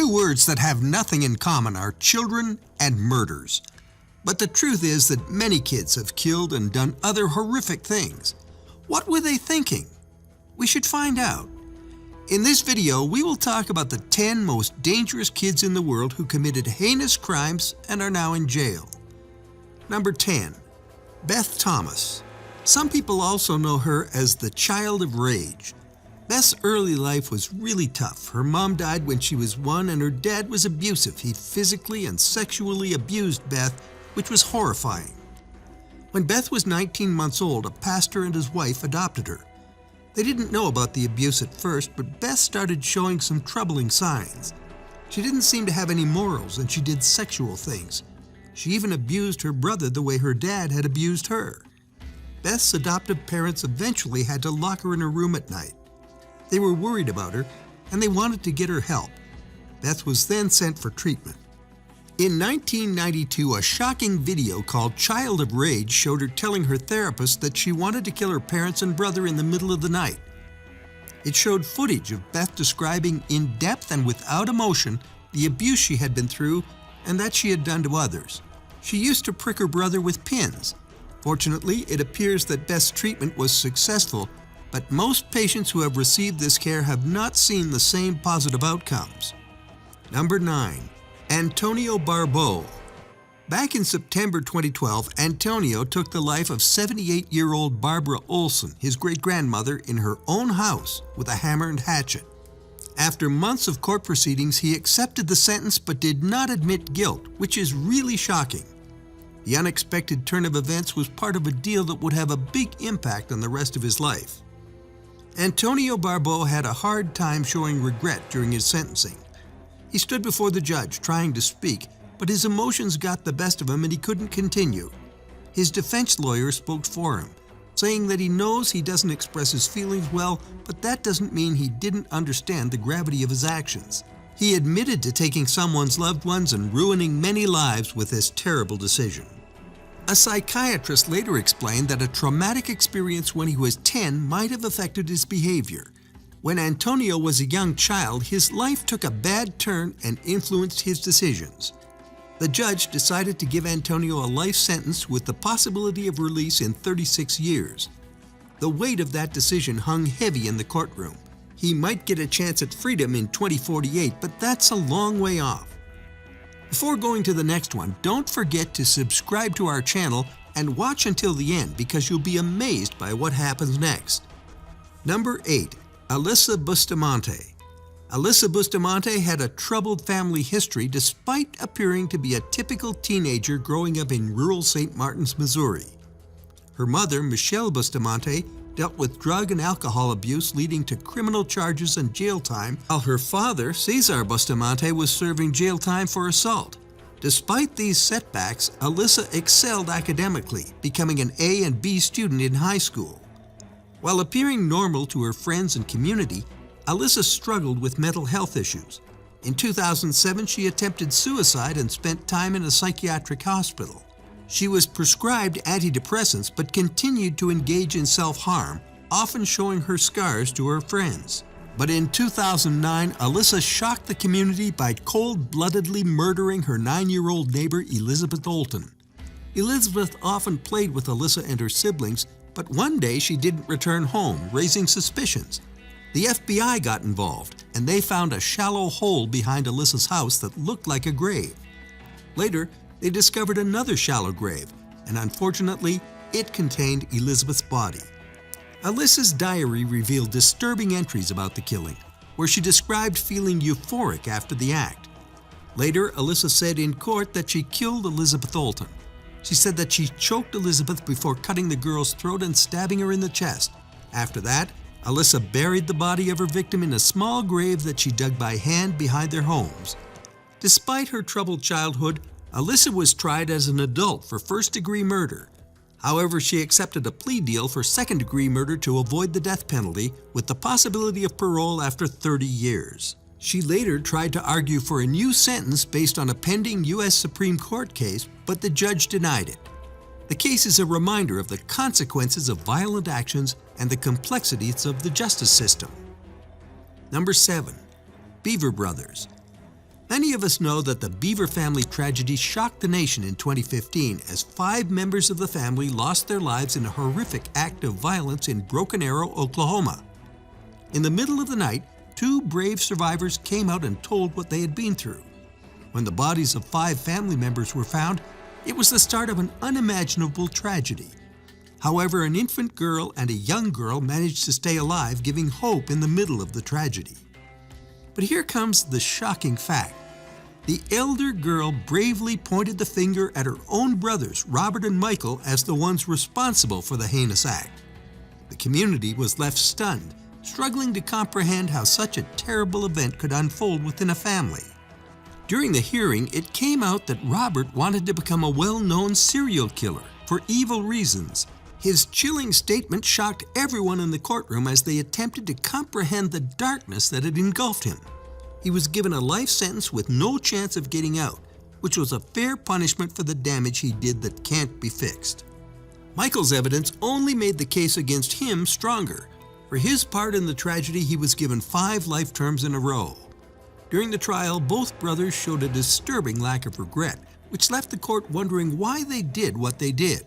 two words that have nothing in common are children and murders. But the truth is that many kids have killed and done other horrific things. What were they thinking? We should find out. In this video, we will talk about the 10 most dangerous kids in the world who committed heinous crimes and are now in jail. Number 10. Beth Thomas. Some people also know her as the Child of Rage. Beth's early life was really tough. Her mom died when she was 1 and her dad was abusive. He physically and sexually abused Beth, which was horrifying. When Beth was 19 months old, a pastor and his wife adopted her. They didn't know about the abuse at first, but Beth started showing some troubling signs. She didn't seem to have any morals and she did sexual things. She even abused her brother the way her dad had abused her. Beth's adoptive parents eventually had to lock her in her room at night. They were worried about her and they wanted to get her help. Beth was then sent for treatment. In 1992, a shocking video called Child of Rage showed her telling her therapist that she wanted to kill her parents and brother in the middle of the night. It showed footage of Beth describing in depth and without emotion the abuse she had been through and that she had done to others. She used to prick her brother with pins. Fortunately, it appears that Beth's treatment was successful, but most patients who have received this care have not seen the same positive outcomes. Number 9. Antonio BARBEAU. Back in September 2012, Antonio took the life of 78-year-old Barbara Olson, his great-grandmother, in her own house with a hammer and hatchet. After months of court proceedings, he accepted the sentence but did not admit guilt, which is really shocking. The unexpected turn of events was part of a deal that would have a big impact on the rest of his life. Antonio BARBEAU had a hard time showing regret during his sentencing. He stood before the judge trying to speak, but his emotions got the best of him and he couldn't continue. His defense lawyer spoke for him, saying that he knows he doesn't express his feelings well, but that doesn't mean he didn't understand the gravity of his actions. He admitted to taking someone's loved ones and ruining many lives with this terrible decision. A psychiatrist later explained that a traumatic experience when he was 10 might have affected his behavior. When Antonio was a young child, his life took a bad turn and influenced his decisions. The judge decided to give Antonio a life sentence with the possibility of release in 36 years. The weight of that decision hung heavy in the courtroom. He might get a chance at freedom in 2048, but that's a long way off. Before going to the next one, don't forget to subscribe to our channel and watch until the end because you'll be amazed by what happens next. Number 8. ALYSSA BUSTAMANTE. ALYSSA BUSTAMANTE had a troubled family history despite appearing to be a typical teenager growing up in rural St. Martin's, Missouri. Her mother, Michelle Bustamante, dealt with drug and alcohol abuse leading to criminal charges and jail time, while her father, Cesar Bustamante, was serving jail time for assault. Despite these setbacks, ALYSSA excelled academically, becoming an A and B student in high school. While appearing normal to her friends and community, ALYSSA struggled with mental health issues. In 2007, she attempted suicide and spent time in a psychiatric hospital. She was prescribed antidepressants but continued to engage in self-harm, often showing her scars to her friends. But in 2009, ALYSSA shocked the community by cold-bloodedly murdering her 9-year-old neighbor Elizabeth Olton. Elizabeth often played with ALYSSA and her siblings, but one day she didn't return home, raising suspicions. The FBI got involved, and they found a shallow hole behind ALYSSA's house that looked like a grave. Later, they discovered another shallow grave, and unfortunately, it contained Elizabeth's body. ALYSSA's diary revealed disturbing entries about the killing, where she described feeling euphoric after the act. Later, ALYSSA said in court that she killed Elizabeth Olton. She said that she choked Elizabeth before cutting the girl's throat and stabbing her in the chest. After that, ALYSSA buried the body of her victim in a small grave that she dug by hand behind their homes. Despite her troubled childhood, ALYSSA was tried as an adult for first-degree murder. However, she accepted a plea deal for second-degree murder to avoid the death penalty, with the possibility of parole after 30 years. She later tried to argue for a new sentence based on a pending U.S. Supreme Court case, but the judge denied it. The case is a reminder of the consequences of violent actions and the complexities of the justice system. Number 7. BEVER brothers. Many of us know that the Beaver family tragedy shocked the nation in 2015 as 5 members of the family lost their lives in a horrific act of violence in Broken Arrow, Oklahoma. In the middle of the night, 2 brave survivors came out and told what they had been through. When the bodies of 5 family members were found, it was the start of an unimaginable tragedy. However, an infant girl and a young girl managed to stay alive, giving hope in the middle of the tragedy. But here comes the shocking fact. The elder girl bravely pointed the finger at her own brothers, Robert and Michael, as the ones responsible for the heinous act. The community was left stunned, struggling to comprehend how such a terrible event could unfold within a family. During the hearing, it came out that Robert wanted to become a well-known serial killer for evil reasons. His chilling statement shocked everyone in the courtroom as they attempted to comprehend the darkness that had engulfed him. He was given a life sentence with no chance of getting out, which was a fair punishment for the damage he did that can't be fixed. Michael's evidence only made the case against him stronger. For his part in the tragedy, he was given 5 life terms in a row. During the trial, both brothers showed a disturbing lack of regret, which left the court wondering why they did what they did.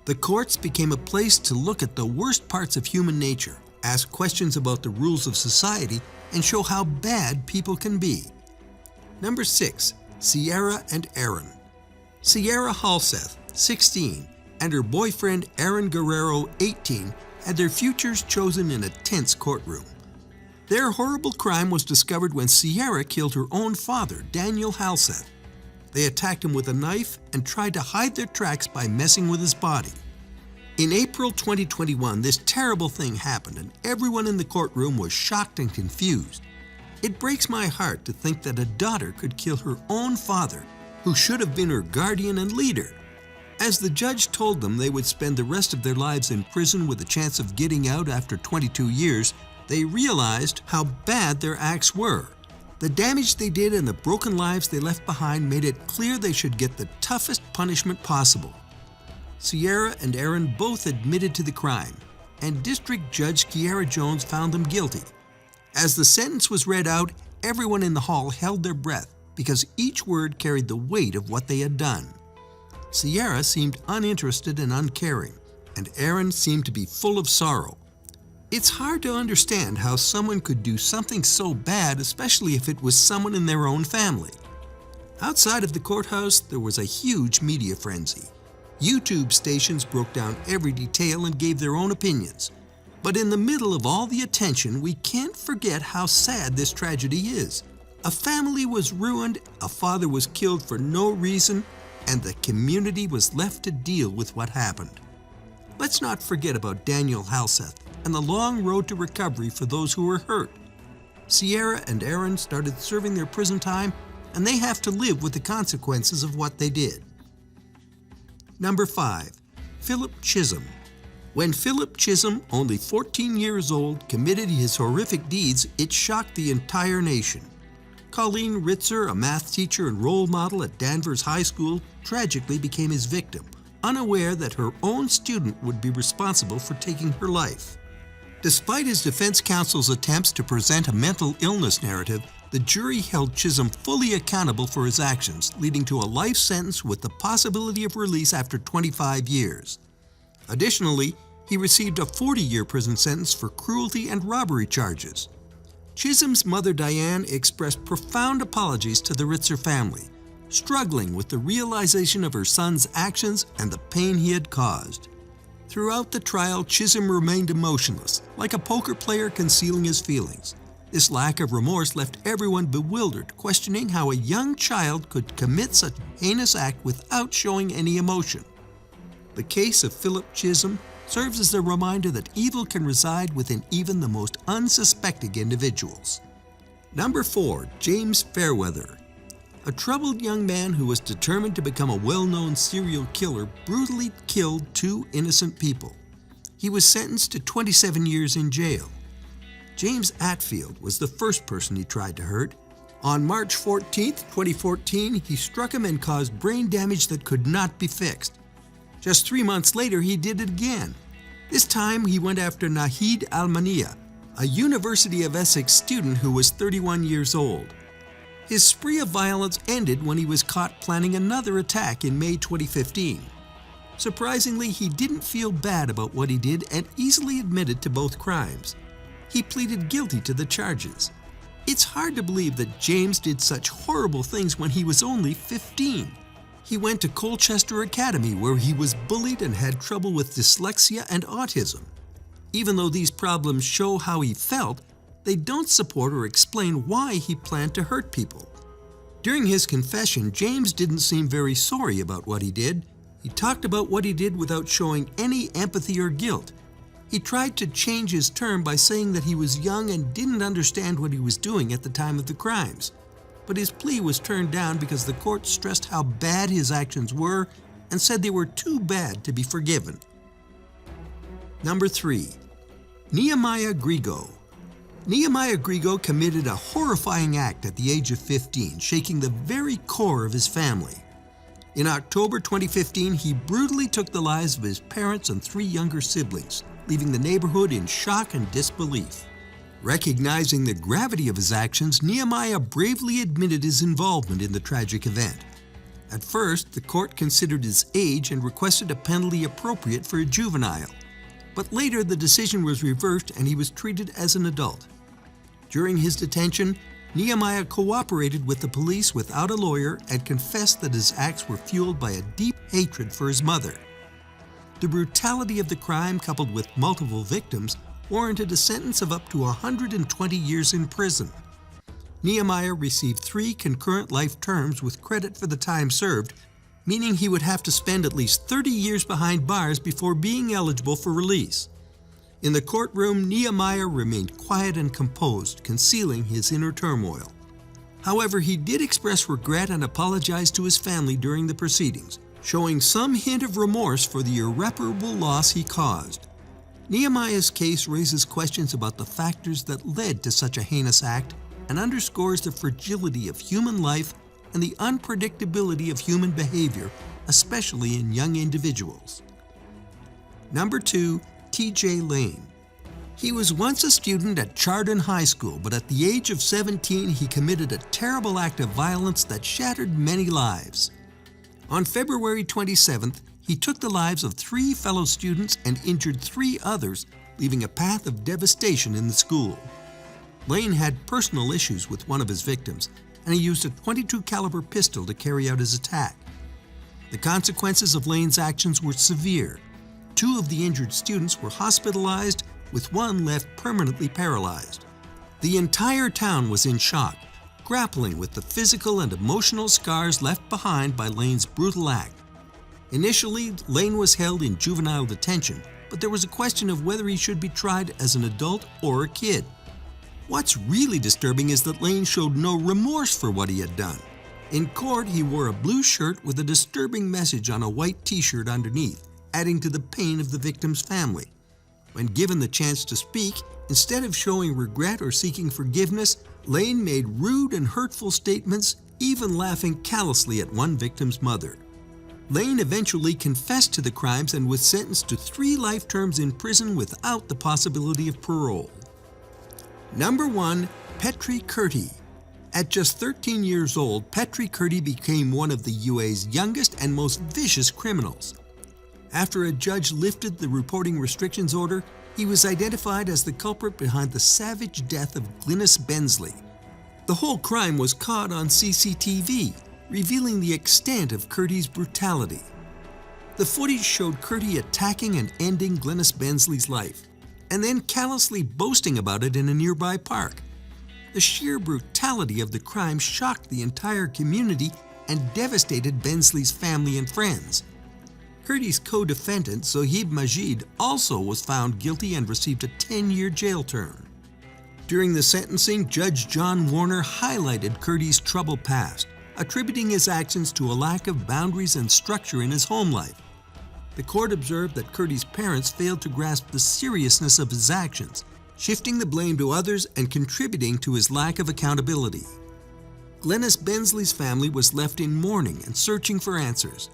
The courts became a place to look at the worst parts of human nature, ask questions about the rules of society, and show how bad people can be. Number 6. Sierra and Aaron. Sierra Halseth, 16, and her boyfriend Aaron Guerrero, 18, had their futures chosen in a tense courtroom. Their horrible crime was discovered when Sierra killed her own father, Daniel Halseth. They attacked him with a knife and tried to hide their tracks by messing with his body. In April 2021, this terrible thing happened and everyone in the courtroom was shocked and confused. It breaks my heart to think that a daughter could kill her own father, who should have been her guardian and leader. As the judge told them they would spend the rest of their lives in prison with a chance of getting out after 22 years, they realized how bad their acts were. The damage they did and the broken lives they left behind made it clear they should get the toughest punishment possible. Sierra and Aaron both admitted to the crime, and District Judge Kiara Jones found them guilty. As the sentence was read out, everyone in the hall held their breath because each word carried the weight of what they had done. Sierra seemed uninterested and uncaring, and Aaron seemed to be full of sorrow. It's hard to understand how someone could do something so bad, especially if it was someone in their own family. Outside of the courthouse, there was a huge media frenzy. YouTube stations broke down every detail and gave their own opinions. But in the middle of all the attention, we can't forget how sad this tragedy is. A family was ruined, a father was killed for no reason, and the community was left to deal with what happened. Let's not forget about Daniel Halseth and the long road to recovery for those who were hurt. Sierra and Aaron started serving their prison time, and they have to live with the consequences of what they did. Number 5. Philip Chisholm. When Philip Chisholm, only 14 years old, committed his horrific deeds, it shocked the entire nation. Colleen Ritzer, a math teacher and role model at Danvers High School, tragically became his victim, unaware that her own student would be responsible for taking her life. Despite his defense counsel's attempts to present a mental illness narrative, the jury held Chisholm fully accountable for his actions, leading to a life sentence with the possibility of release after 25 years. Additionally, he received a 40-year prison sentence for cruelty and robbery charges. Chisholm's mother Diane expressed profound apologies to the Ritzer family, struggling with the realization of her son's actions and the pain he had caused. Throughout the trial, Chisholm remained emotionless, like a poker player concealing his feelings. This lack of remorse left everyone bewildered, questioning how a young child could commit such a heinous act without showing any emotion. The case of Philip Chisholm serves as a reminder that evil can reside within even the most unsuspecting individuals. Number 4. James Fairweather. A troubled young man who was determined to become a well-known serial killer brutally killed 2 innocent people. He was sentenced to 27 years in jail. James Atfield was the first person he tried to hurt. On March 14, 2014, he struck him and caused brain damage that could not be fixed. Just 3 months later, he did it again. This time, he went after Nahid Al-Mania, a University of Essex student who was 31 years old. His spree of violence ended when he was caught planning another attack in May 2015. Surprisingly, he didn't feel bad about what he did and easily admitted to both crimes. He pleaded guilty to the charges. It's hard to believe that James did such horrible things when he was only 15. He went to Colchester Academy where he was bullied and had trouble with dyslexia and autism. Even though these problems show how he felt, they don't support or explain why he planned to hurt people. During his confession, James didn't seem very sorry about what he did. He talked about what he did without showing any empathy or guilt. He tried to change his term by saying that he was young and didn't understand what he was doing at the time of the crimes. But his plea was turned down because the court stressed how bad his actions were and said they were too bad to be forgiven. Number 3. NEHEMIAH GRIEGO. NEHEMIAH GRIEGO committed a horrifying act at the age of 15, shaking the very core of his family. In October 2015, he brutally took the lives of his parents and 3 younger siblings, leaving the neighborhood in shock and disbelief. Recognizing the gravity of his actions, NEHEMIAH bravely admitted his involvement in the tragic event. At first, the court considered his age and requested a penalty appropriate for a juvenile. But later, the decision was reversed and he was treated as an adult. During his detention, NEHEMIAH cooperated with the police without a lawyer and confessed that his acts were fueled by a deep hatred for his mother. The brutality of the crime, coupled with multiple victims, warranted a sentence of up to 120 years in prison. NEHEMIAH received 3 concurrent life terms with credit for the time served, meaning he would have to spend at least 30 years behind bars before being eligible for release. In the courtroom, NEHEMIAH remained quiet and composed, concealing his inner turmoil. However, he did express regret and apologize to his family during the proceedings, showing some hint of remorse for the irreparable loss he caused. NEHEMIAH's case raises questions about the factors that led to such a heinous act and underscores the fragility of human life and the unpredictability of human behavior, especially in young individuals. Number 2. T.J. Lane. He was once a student at Chardon High School, but at the age of 17 he committed a terrible act of violence that shattered many lives. On February 27th, he took the lives of 3 fellow students and injured 3 others, leaving a path of devastation in the school. Lane had personal issues with one of his victims, and he used a .22 caliber pistol to carry out his attack. The consequences of Lane's actions were severe. 2 of the injured students were hospitalized, with 1 left permanently paralyzed. The entire town was in shock, grappling with the physical and emotional scars left behind by Lane's brutal act. Initially, Lane was held in juvenile detention, but there was a question of whether he should be tried as an adult or a kid. What's really disturbing is that Lane showed no remorse for what he had done. In court, he wore a blue shirt with a disturbing message on a white t-shirt underneath, adding to the pain of the victim's family. When given the chance to speak, instead of showing regret or seeking forgiveness, Lane made rude and hurtful statements, even laughing callously at one victim's mother. Lane eventually confessed to the crimes and was sentenced to 3 life terms in prison without the possibility of parole. Number 1. PETRI KURTI. At just 13 years old, PETRI KURTI became one of the UAE's youngest and most vicious criminals. After a judge lifted the reporting restrictions order, he was identified as the culprit behind the savage death of Glynis Bensley. The whole crime was caught on CCTV, revealing the extent of KURTI's brutality. The footage showed KURTI attacking and ending Glynis Bensley's life, and then callously boasting about it in a nearby park. The sheer brutality of the crime shocked the entire community and devastated Bensley's family and friends. KURTI's co-defendant, Zohaib Majid, also was found guilty and received a 10-year jail term. During the sentencing, Judge John Warner highlighted KURTI's troubled past, attributing his actions to a lack of boundaries and structure in his home life. The court observed that KURTI's parents failed to grasp the seriousness of his actions, shifting the blame to others and contributing to his lack of accountability. Glynis Bensley's family was left in mourning and searching for answers.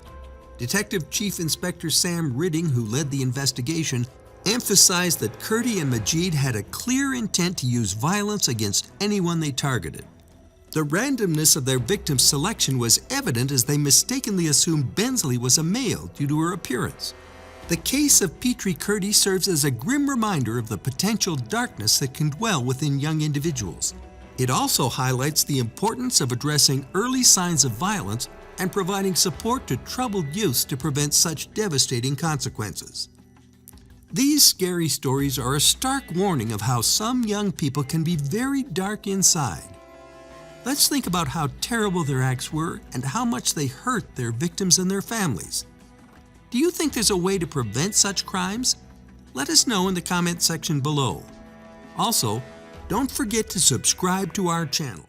Detective Chief Inspector Sam Ridding, who led the investigation, emphasized that KURTI and Majid had a clear intent to use violence against anyone they targeted. The randomness of their victim's selection was evident as they mistakenly assumed Bensley was a male due to her appearance. The case of PETRI KURTI serves as a grim reminder of the potential darkness that can dwell within young individuals. It also highlights the importance of addressing early signs of violence and providing support to troubled youths to prevent such devastating consequences. These scary stories are a stark warning of how some young people can be very dark inside. Let's think about how terrible their acts were and how much they hurt their victims and their families. Do you think there's a way to prevent such crimes? Let us know in the comment section below. Also, don't forget to subscribe to our channel.